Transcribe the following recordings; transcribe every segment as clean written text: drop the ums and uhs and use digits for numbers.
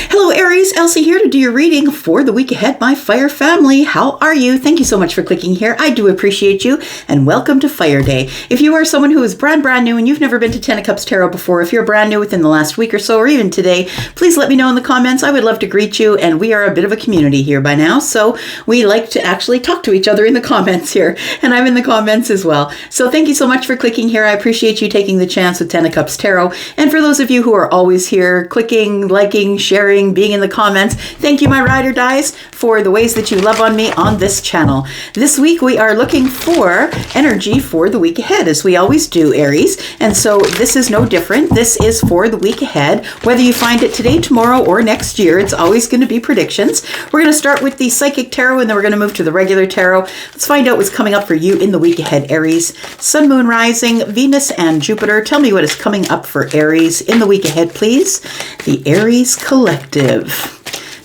Hello Aries, Elsie here to do your reading for the week ahead, my fire family. How are you? Thank you so much for clicking here. I do appreciate you, and welcome to Fire Day. If you are someone who is brand new and you've never been to Ten of Cups Tarot before, if you're brand new within the last week or so, or even today, please let me know in the comments. I would love to greet you, and we are a bit of a community here by now, so we like to actually talk to each other in the comments here, and I'm in the comments as well. So thank you so much for clicking here. I appreciate you taking the chance with Ten of Cups Tarot, and for those of you who are always here, clicking, liking, sharing, being in the comments, thank you, my ride or dies, for the ways that you love on me on this channel. This week we are looking for energy for the week ahead, as we always do, Aries, and so this is no different. This is for the week ahead. Whether you find it today, tomorrow, or next year, it's always going to be predictions. We're going to start with the Psychic Tarot, and then we're going to move to the regular tarot. Let's find out what's coming up for you in the week ahead, Aries. Sun, Moon, Rising, Venus, and Jupiter. Tell me what is coming up for Aries in the week ahead, please. The Aries Collective.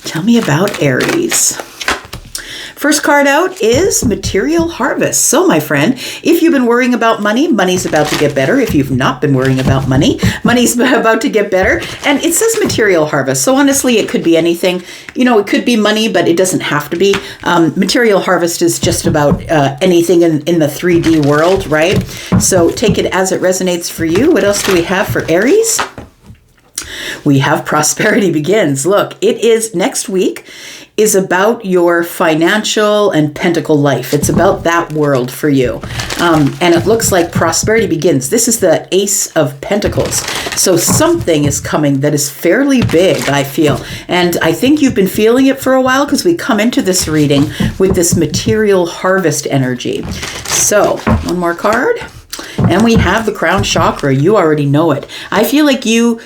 Tell me about Aries. First card out is Material Harvest. So, my friend, if you've been worrying about money, money's about to get better. If you've not been worrying about money, money's about to get better. And it says Material Harvest. So, honestly, it could be anything. You know, it could be money, but it doesn't have to be. Material Harvest is just about anything in the 3D world, right? So, take it as it resonates for you. What else do we have for Aries? We have Prosperity Begins. Look, it is next week is about your financial and pentacle life. It's about that world for you. And it looks like Prosperity Begins. This is the Ace of Pentacles. So something is coming that is fairly big, I feel. And I think you've been feeling it for a while because we come into this reading with this Material Harvest energy. So, one more card. And we have the Crown Chakra. You already know it. I feel like you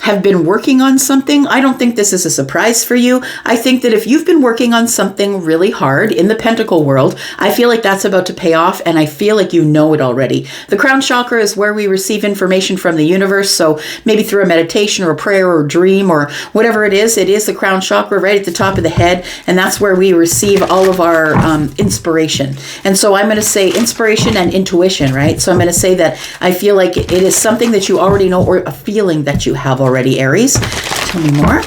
have been working on something. I don't think this is a surprise for you. I think that if you've been working on something really hard in the pentacle world, I feel like that's about to pay off, and I feel like you know it already. The crown chakra is where we receive information from the universe, so maybe through a meditation or a prayer or a dream or whatever it is the crown chakra right at the top of the head, and that's where we receive all of our inspiration. And so I'm going to say inspiration and intuition, right? So I'm going to say that I feel like it is something that you already know, or a feeling that you have already, Aries. Tell me more.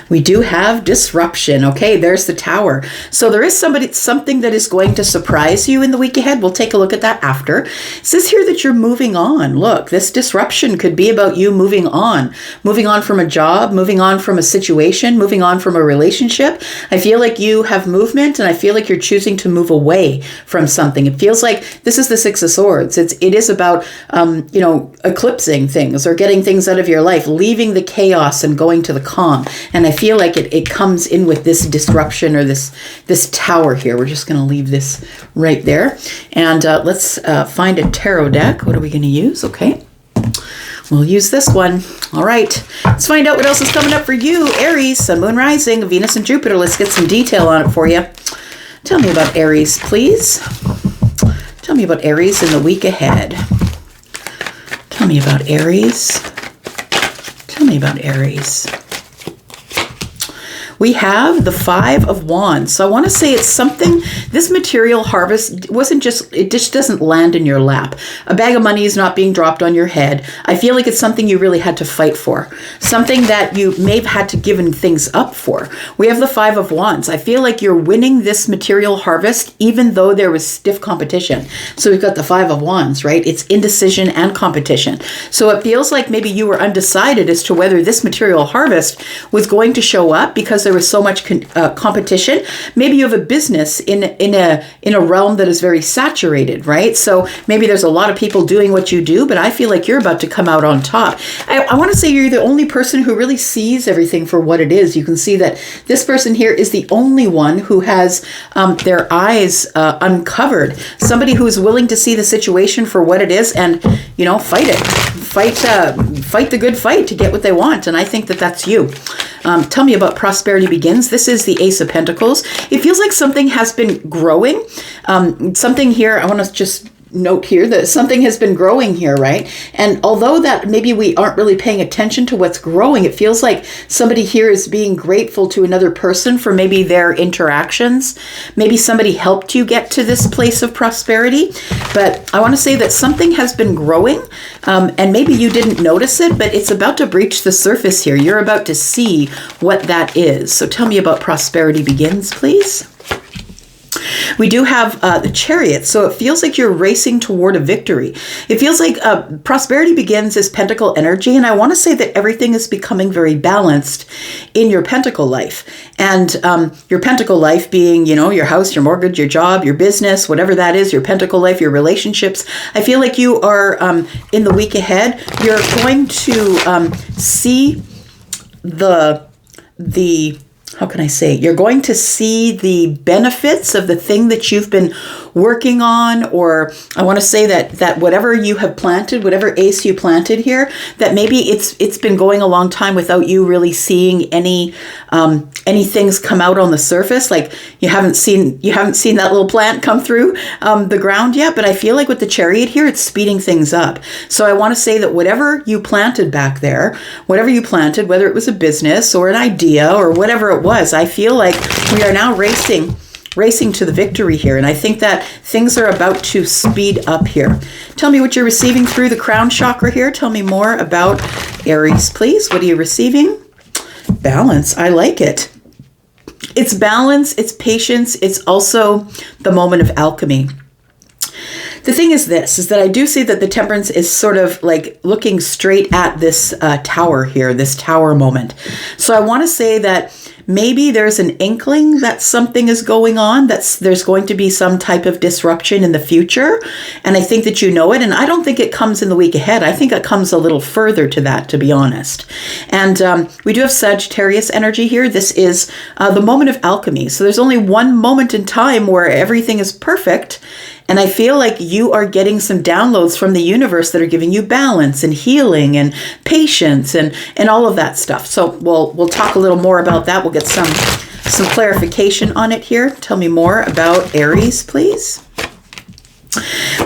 We do have disruption. Okay, there's the Tower. So there is something that is going to surprise you in the week ahead. We'll take a look at that after. It says here that you're moving on. Look, this disruption could be about you moving on from a job, moving on from a situation, moving on from a relationship. I feel like you have movement, and I feel like you're choosing to move away from something. It feels like this is the Six of Swords. It is about, eclipsing things or getting things out of your life, leaving the chaos and going to the calm. And I feel like it comes in with this disruption or this tower here. We're just going to leave this right there. And let's find a tarot deck. What are we going to use? Okay. We'll use this one. All right. Let's find out what else is coming up for you. Aries, Sun, Moon, Rising, Venus, and Jupiter. Let's get some detail on it for you. Tell me about Aries, please. Tell me about Aries in the week ahead. Tell me about Aries. Tell me about Aries. We have the Five of Wands. So I want to say it's something, this material harvest it just doesn't land in your lap. A bag of money is not being dropped on your head. I feel like it's something you really had to fight for. Something that you may have had to give things up for. We have the Five of Wands. I feel like you're winning this material harvest even though there was stiff competition. So we've got the Five of Wands, right? It's indecision and competition. So it feels like maybe you were undecided as to whether this material harvest was going to show up because there was so much competition. Maybe you have a business in a realm that is very saturated, right? So maybe there's a lot of people doing what you do, but I feel like you're about to come out on top. I want to say you're the only person who really sees everything for what it is. You can see that this person here is the only one who has their eyes uncovered. Somebody who is willing to see the situation for what it is and, fight it. Fight the good fight to get what they want. And I think that that's you. Tell me about Prosperity Begins. This is the Ace of Pentacles. It feels like something has been growing. Something here, I want to just note here that something has been growing here, right? And although that maybe we aren't really paying attention to what's growing, it feels like somebody here is being grateful to another person for maybe their interactions. Maybe somebody helped you get to this place of prosperity. But I want to say that something has been growing, and maybe you didn't notice it, but it's about to breach the surface here. You're about to see what that is. So tell me about prosperity begins, please. We do have the Chariot, so it feels like you're racing toward a victory. It feels like prosperity begins as pentacle energy, and I want to say that everything is becoming very balanced in your pentacle life. And your pentacle life being, you know, your house, your mortgage, your job, your business, whatever that is, your pentacle life, your relationships. I feel like you are, in the week ahead, you're going to see how can I say, you're going to see the benefits of the thing that you've been working on, or I want to say that whatever you have planted, whatever ace you planted here, that maybe it's been going a long time without you really seeing any things come out on the surface. Like you haven't seen that little plant come through the ground yet, but I feel like with the Chariot here, it's speeding things up. So I want to say that whatever you planted back there, whatever you planted, whether it was a business or an idea or whatever it was, I feel like we are now racing to the victory here. And I think that things are about to speed up here. Tell me what you're receiving through the crown chakra here. Tell me more about Aries, please. What are you receiving? Balance. I like it. It's balance, it's patience, it's also the moment of alchemy. The thing is this, is that I do see that the Temperance is sort of like looking straight at this tower here, this tower moment. So I want to say that maybe there's an inkling that something is going on, there's going to be some type of disruption in the future. And I think that you know it. And I don't think it comes in the week ahead. I think it comes a little further to that, to be honest. And we do have Sagittarius energy here. This is the moment of alchemy. So there's only one moment in time where everything is perfect. And I feel like you are getting some downloads from the universe that are giving you balance and healing and patience and all of that stuff. So we'll talk a little more about that. We'll get some clarification on it here. Tell me more about Aries, please.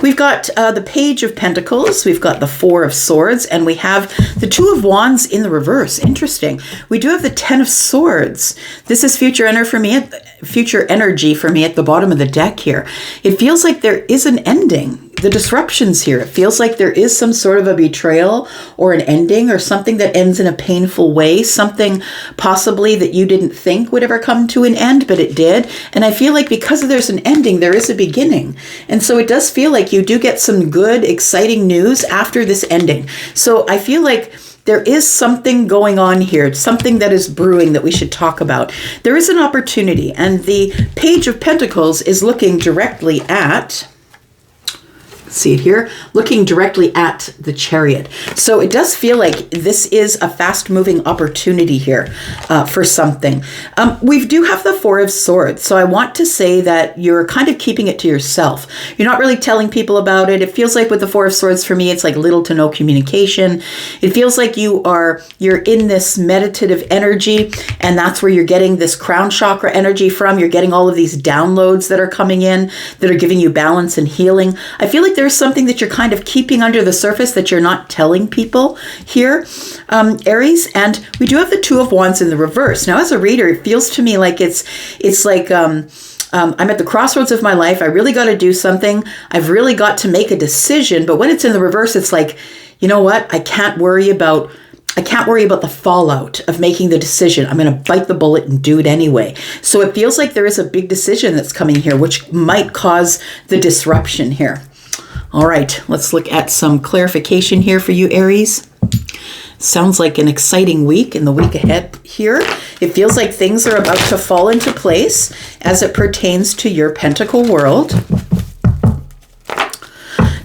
We've got the Page of Pentacles, we've got the Four of Swords, and we have the Two of Wands in the reverse. Interesting. We do have the Ten of Swords. This is future energy for me at the bottom of the deck here. It feels like there is an ending. The disruptions here, it feels like there is some sort of a betrayal or an ending or something that ends in a painful way, something possibly that you didn't think would ever come to an end, but it did. And I feel like because there's an ending, there is a beginning. And so it does feel like you do get some good, exciting news after this ending. So I feel like there is something going on here, something that is brewing that we should talk about. There is an opportunity, and the Page of Pentacles is looking directly at, see it here, looking directly at the Chariot. So it does feel like this is a fast-moving opportunity here for something. We do have the Four of Swords. So I want to say that you're kind of keeping it to yourself. You're not really telling people about it. It feels like with the Four of Swords, for me, it's like little to no communication. It feels like you're in this meditative energy, and that's where you're getting this crown chakra energy from. You're getting all of these downloads that are coming in that are giving you balance and healing. I feel like there's something that you're kind of keeping under the surface that you're not telling people here, Aries. And we do have the Two of Wands in the reverse. Now, as a reader, it feels to me like it's like I'm at the crossroads of my life. I really got to do something. I've really got to make a decision. But when it's in the reverse, it's like, you know what? I can't worry about the fallout of making the decision. I'm going to bite the bullet and do it anyway. So it feels like there is a big decision that's coming here, which might cause the disruption here. All right, let's look at some clarification here for you, Aries. Sounds like an exciting week in the week ahead here. It feels like things are about to fall into place as it pertains to your pentacle world.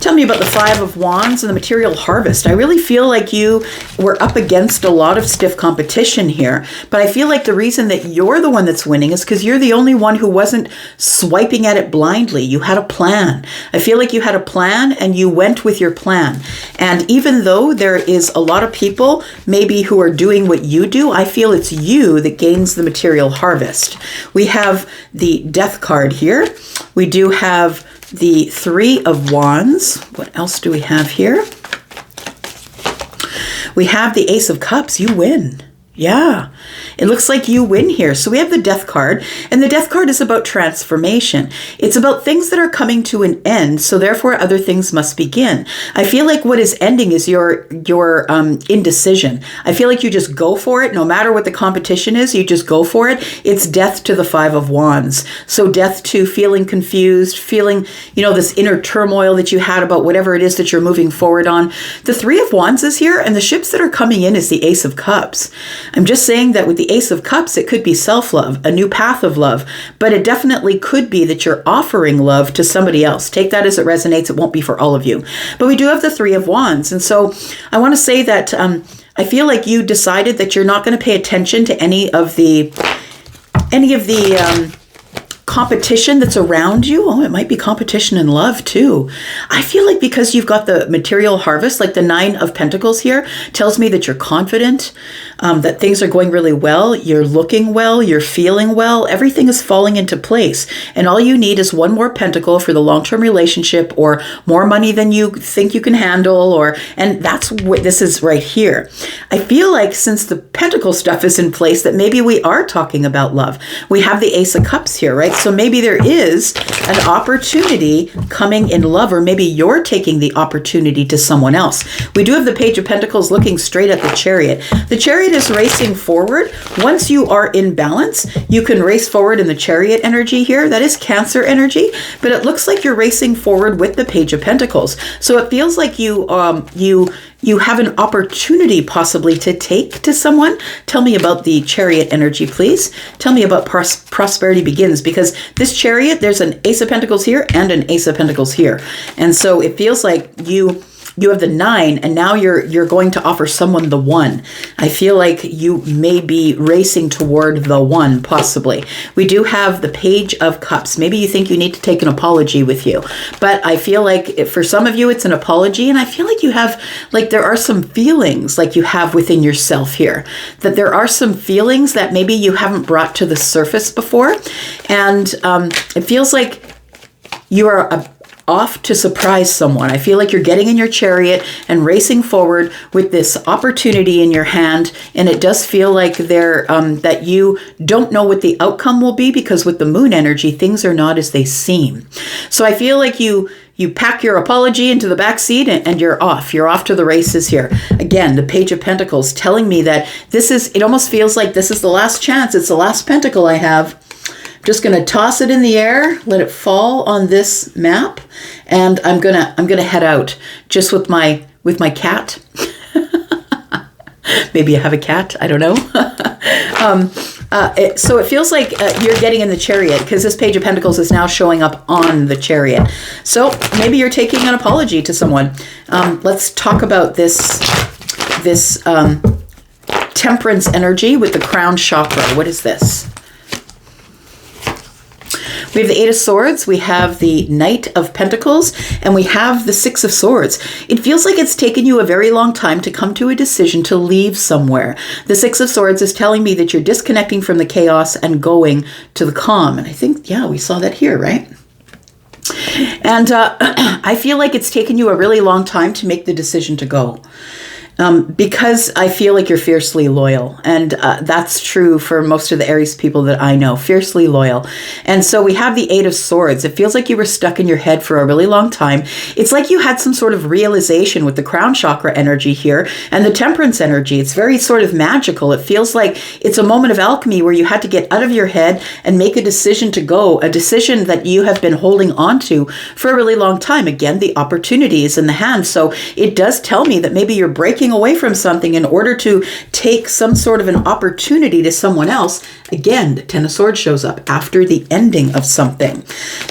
Tell me about the Five of Wands and the material harvest. I really feel like you were up against a lot of stiff competition here, but I feel like the reason that you're the one that's winning is because you're the only one who wasn't swiping at it blindly. You had a plan. I feel like you had a plan and you went with your plan. And even though there is a lot of people maybe who are doing what you do, I feel it's you that gains the material harvest. We have the Death card here. We do have the Three of Wands. What else do we have here? We have the Ace of Cups. You win. Yeah, it looks like you win here. So we have the Death card, and the Death card is about transformation. It's about things that are coming to an end, so therefore other things must begin. I feel like what is ending is your indecision. I feel like you just go for it. No matter what the competition is, you just go for it. It's death to the Five of Wands. So death to feeling confused, feeling, this inner turmoil that you had about whatever it is that you're moving forward on. The Three of Wands is here, and the ships that are coming in is the Ace of Cups. I'm just saying that with the Ace of Cups, it could be self-love, a new path of love, but it definitely could be that you're offering love to somebody else. Take that as it resonates. It won't be for all of you. But we do have the Three of Wands. And so I want to say that I feel like you decided that you're not going to pay attention to any of the competition that's around you. Oh, it might be competition in love too. I feel like because you've got the material harvest, like the Nine of Pentacles here, tells me that you're confident, that things are going really well, you're looking well, you're feeling well, everything is falling into place. And all you need is one more pentacle for the long-term relationship, or more money than you think you can handle, and that's what this is right here. I feel like since the pentacle stuff is in place, that maybe we are talking about love. We have the Ace of Cups here, right? So maybe there is an opportunity coming in love, or maybe you're taking the opportunity to someone else. We do have the Page of Pentacles looking straight at the Chariot. The Chariot is racing forward. Once you are in balance, you can race forward in the Chariot energy here. That is Cancer energy, but it looks like you're racing forward with the Page of Pentacles. So it feels like you have an opportunity possibly to take to someone. Tell me about the Chariot energy, please. Tell me about prosperity begins, because this Chariot, there's an Ace of Pentacles here and an Ace of Pentacles here. And so it feels like you have the Nine, and now you're going to offer someone the One. I feel like you may be racing toward the One, possibly. We do have the Page of Cups. Maybe you think you need to take an apology with you, but I feel like for some of you, it's an apology, and I feel like you have, there are some feelings like you have within yourself here, that there are some feelings that maybe you haven't brought to the surface before, and it feels like you are off to surprise someone. I feel like you're getting in your Chariot and racing forward with this opportunity in your hand, and it does feel like that you don't know what the outcome will be, because with the Moon energy, things are not as they seem. So I feel like you pack your apology into the back seat and you're off. You're off to the races here. Again, the Page of Pentacles telling me that it almost feels like this is the last chance. It's the last pentacle I have. Just going to toss it in the air, let it fall on this map, and I'm gonna head out just with my cat. Maybe I have a cat. I don't know. So it feels like you're getting in the Chariot, because this Page of Pentacles is now showing up on the Chariot. So maybe you're taking an apology to someone. Let's talk about this Temperance energy with the crown chakra. What is this? We have the Eight of Swords, we have the Knight of Pentacles, and we have the Six of Swords. It feels like it's taken you a very long time to come to a decision to leave somewhere. The Six of Swords is telling me that you're disconnecting from the chaos and going to the calm. And I think, yeah, we saw that here, right? And I feel like it's taken you a really long time to make the decision to go. Because I feel like you're fiercely loyal, and that's true for most of the Aries people that I know, fiercely loyal. And so we have the Eight of Swords. It feels like you were stuck in your head for a really long time. It's like you had some sort of realization with the crown chakra energy here and the Temperance energy. It's very sort of magical. It feels like it's a moment of alchemy where you had to get out of your head and make a decision to go, a decision that you have been holding on to for a really long time. Again, the opportunity is in the hand. So it does tell me that maybe you're breaking away from something in order to take some sort of an opportunity to someone else. Again, the Ten of Swords shows up after the ending of something.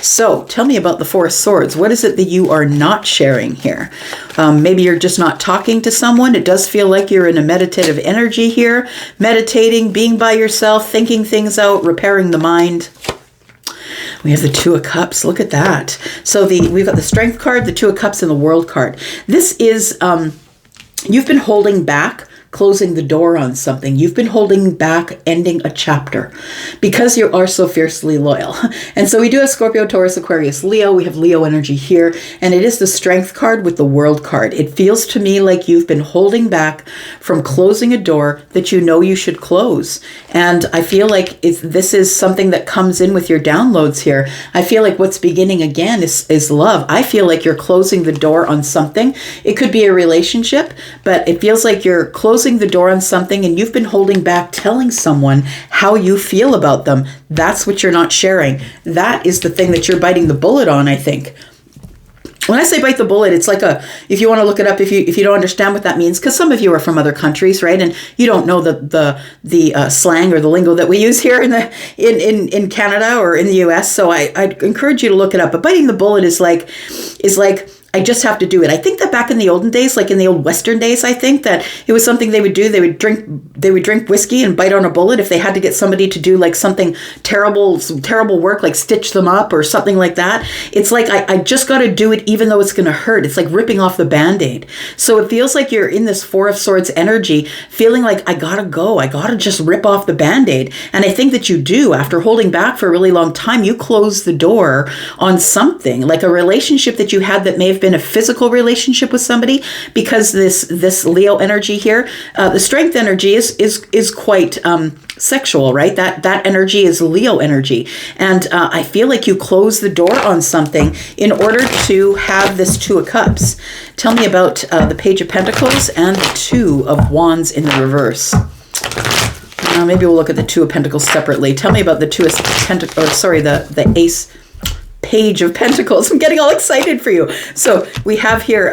So tell me about the Four of Swords. What is it that you are not sharing here? Maybe you're just not talking to someone. It does feel like you're in a meditative energy here, meditating, being by yourself, thinking things out, repairing the mind. We have the Two of Cups. Look at that. So we've got the Strength card, the Two of Cups, and the World card. This is you've been holding back closing the door on something. You've been holding back ending a chapter because you are so fiercely loyal. And so we do have Scorpio, Taurus, Aquarius, Leo. We have Leo energy here, and it is the Strength card with the World card. It feels to me like you've been holding back from closing a door that you know you should close. And I feel like this is something that comes in with your downloads here. I feel like what's beginning again is love. I feel like you're closing the door on something. It could be a relationship, but it feels like you're closing the door on something and you've been holding back telling someone how you feel about them. That's what you're not sharing. That is the thing that you're biting the bullet on, I think. When I say bite the bullet, it's like if you want to look it up, if you don't understand what that means, because some of you are from other countries, right? And you don't know the slang or the lingo that we use here in Canada or in the US. So I encourage you to look it up. But biting the bullet is like I just have to do it. I think that back in the olden days, like in the old Western days, I think that it was something they would do. They would drink whiskey and bite on a bullet if they had to get somebody to do like something terrible, some terrible work, like stitch them up or something like that. It's like, I just got to do it even though it's going to hurt. It's like ripping off the Bandaid. So it feels like you're in this Four of Swords energy, feeling like I got to go. I got to just rip off the Bandaid. And I think that you do. After holding back for a really long time, you close the door on something, like a relationship that you had that may have been a physical relationship with somebody, because this Leo energy here, the Strength energy is quite sexual, right? That energy is Leo energy, and I feel like you close the door on something in order to have this Two of Cups. Tell me about the Page of Pentacles and the Two of Wands in the reverse. Maybe we'll look at the Two of Pentacles separately. Tell me about the Two of Pentacles, or sorry, the Ace. Page of Pentacles. I'm getting all excited for you. So we have here,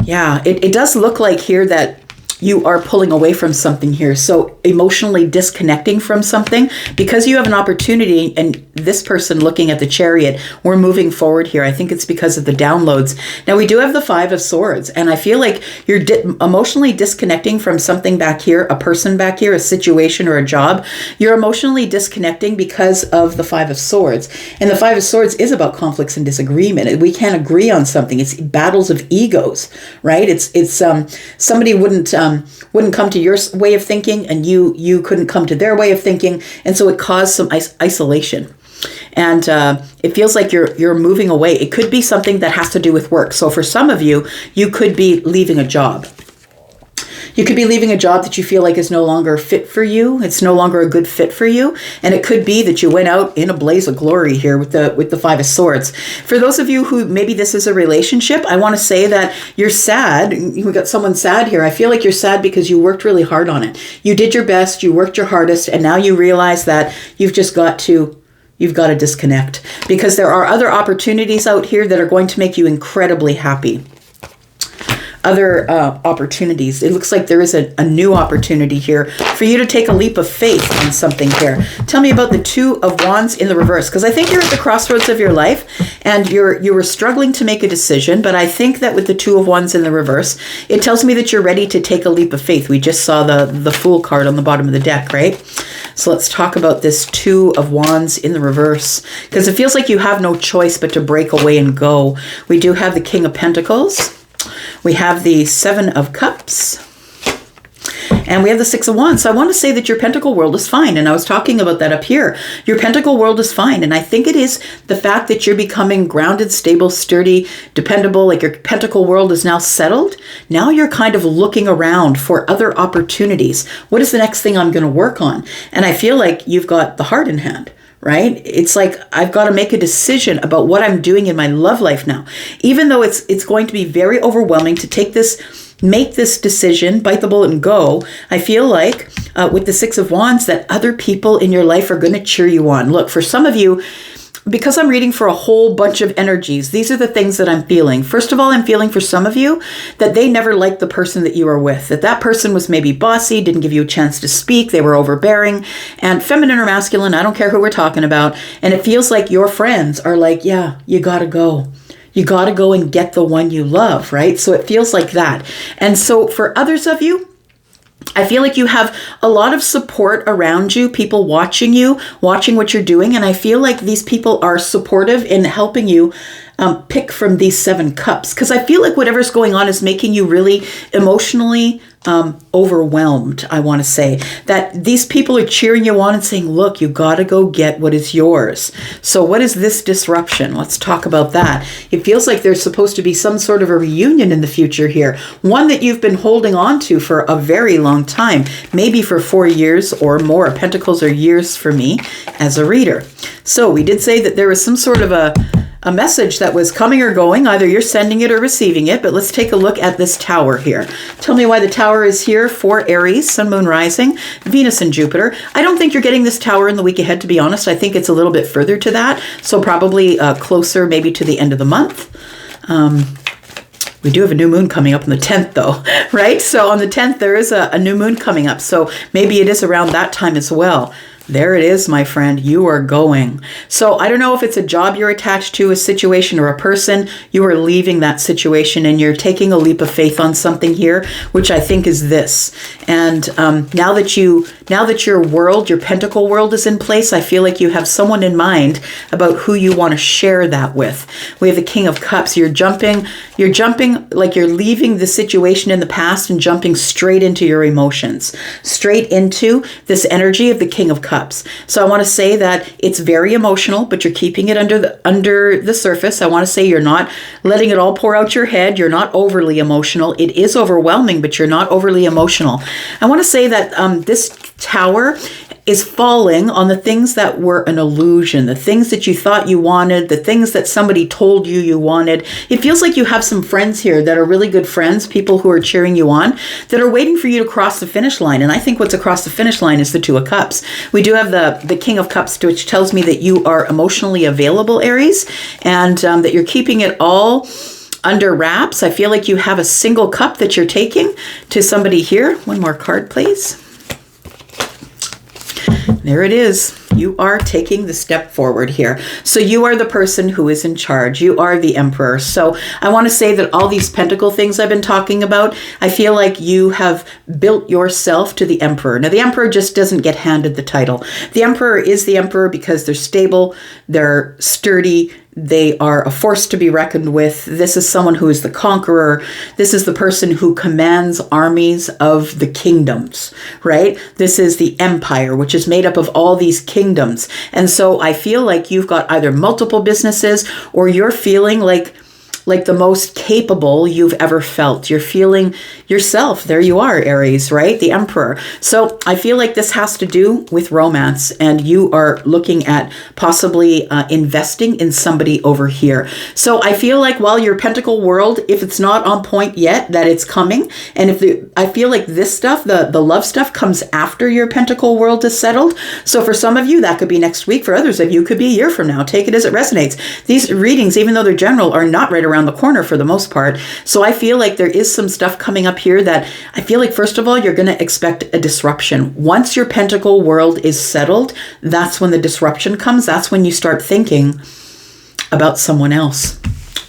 it does look like here that you are pulling away from something here. So emotionally disconnecting from something because you have an opportunity, and this person looking at the Chariot, we're moving forward here. I think it's because of the downloads. Now we do have the Five of Swords, and I feel like you're emotionally disconnecting from something back here, a person back here, a situation or a job. You're emotionally disconnecting because of the Five of Swords. And the Five of Swords is about conflicts and disagreement. We can't agree on something. It's battles of egos, right? It's somebody wouldn't come to your way of thinking, and you couldn't come to their way of thinking, and so it caused some isolation. And it feels like you're moving away. It could be something that has to do with work. So for some of you, you could be leaving a job. You could be leaving a job that you feel like is no longer fit for you. It's no longer a good fit for you. And it could be that you went out in a blaze of glory here with the Five of Swords. For those of you who maybe this is a relationship, I want to say that you're sad. We got someone sad here. I feel like you're sad because you worked really hard on it. You did your best. You worked your hardest. And now you realize that you've got to disconnect, because there are other opportunities out here that are going to make you incredibly happy. Other opportunities. It looks like there is a new opportunity here for you to take a leap of faith on something here. Tell me about the Two of Wands in the reverse, because I think you're at the crossroads of your life and you were struggling to make a decision, but I think that with the Two of Wands in the reverse, it tells me that you're ready to take a leap of faith. We just saw the Fool card on the bottom of the deck, right? So let's talk about this Two of Wands in the reverse, because it feels like you have no choice but to break away and go. We do have the King of Pentacles. We have the Seven of Cups, and we have the Six of Wands. So I want to say that your pentacle world is fine. And I was talking about that up here. Your pentacle world is fine. And I think it is the fact that you're becoming grounded, stable, sturdy, dependable, like your pentacle world is now settled. Now you're kind of looking around for other opportunities. What is the next thing I'm going to work on? And I feel like you've got the heart in hand. Right? It's like I've got to make a decision about what I'm doing in my love life now. Even though it's going to be very overwhelming to make this decision, bite the bullet and go. I feel like with the Six of Wands that other people in your life are going to cheer you on. Look, for some of you, because I'm reading for a whole bunch of energies, these are the things that I'm feeling. First of all, I'm feeling for some of you that they never liked the person that you are with, that person was maybe bossy, didn't give you a chance to speak, they were overbearing, and feminine or masculine, I don't care who we're talking about. And it feels like your friends are like, yeah, you gotta go. You gotta go and get the one you love, right? So it feels like that. And so for others of you, I feel like you have a lot of support around you, people watching you, watching what you're doing. And I feel like these people are supportive in helping you pick from these Seven Cups. Because I feel like whatever's going on is making you really emotionally overwhelmed, I want to say. That these people are cheering you on and saying, look, you got to go get what is yours. So what is this disruption? Let's talk about that. It feels like there's supposed to be some sort of a reunion in the future here. One that you've been holding on to for a very long time, maybe for 4 years or more. Pentacles are years for me as a reader. So we did say that there was some sort of a message that was coming or going. Either you're sending it or receiving it, but let's take a look at this tower here. Tell me why the tower is here for Aries, Sun, Moon, Rising, Venus, and Jupiter. I don't think you're getting this tower in the week ahead, to be honest. I think it's a little bit further to that, so probably closer maybe to the end of the month. We do have a new moon coming up on the 10th though, right? So on the 10th, there is a new moon coming up. So maybe it is around that time as well. There it is, my friend. You are going. So I don't know if it's a job you're attached to, a situation, or a person. You are leaving that situation and you're taking a leap of faith on something here, which I think is this. And now that your world, your pentacle world is in place, I feel like you have someone in mind about who you want to share that with. We have the King of Cups. You're jumping like you're leaving the situation in the past and jumping straight into your emotions, straight into this energy of the King of Cups. So I want to say that it's very emotional, but you're keeping it under the surface. I want to say you're not letting it all pour out your head. You're not overly emotional. It is overwhelming, but you're not overly emotional. I want to say that this tower is falling on the things that were an illusion, the things that you thought you wanted, the things that somebody told you you wanted. It feels like you have some friends here that are really good friends, people who are cheering you on, that are waiting for you to cross the finish line. And I think what's across the finish line is the Two of Cups. We do have the King of Cups, which tells me that you are emotionally available, Aries, and that you're keeping it all under wraps. I feel like you have a single cup that you're taking to somebody here. One more card, please. There it is. You are taking the step forward here. So you are the person who is in charge. You are the emperor. So I want to say that all these pentacle things I've been talking about, I feel like you have built yourself to the emperor. Now, the emperor just doesn't get handed the title. The emperor is the emperor because they're stable, they're sturdy, they are a force to be reckoned with. This is someone who is the conqueror. This is the person who commands armies of the kingdoms, right? This is the empire, which is made up of all these kingdoms. And so I feel like you've got either multiple businesses or you're feeling like the most capable you've ever felt. You're feeling yourself. There you are, Aries, right? The emperor. So I feel like this has to do with romance, and you are looking at possibly investing in somebody over here. So I feel like while your pentacle world, if it's not on point yet, that it's coming. And I feel like this stuff, the love stuff, comes after your pentacle world is settled. So for some of you, that could be next week. For others of you, it could be a year from now. Take it as it resonates. These readings, even though they're general, are not right around the corner for the most part. So I feel like there is some stuff coming up here that I feel like, first of all, you're going to expect a disruption. Once your pentacle world is settled, that's when the disruption comes. That's when you start thinking about someone else,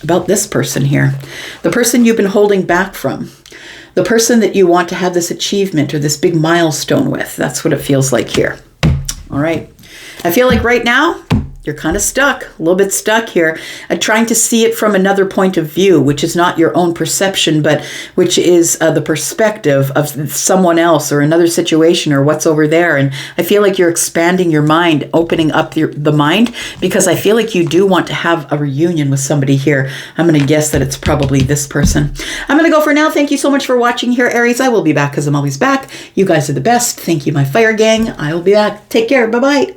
about this person here, the person you've been holding back from, the person that you want to have this achievement or this big milestone with. That's what it feels like here. All right. I feel like right now, you're kind of stuck, a little bit stuck here, trying to see it from another point of view, which is not your own perception, but which is the perspective of someone else or another situation or what's over there. And I feel like you're expanding your mind, opening up the mind, because I feel like you do want to have a reunion with somebody here. I'm going to guess that it's probably this person. I'm going to go for now. Thank you so much for watching here, Aries. I will be back because I'm always back. You guys are the best. Thank you, my fire gang. I will be back. Take care. Bye-bye.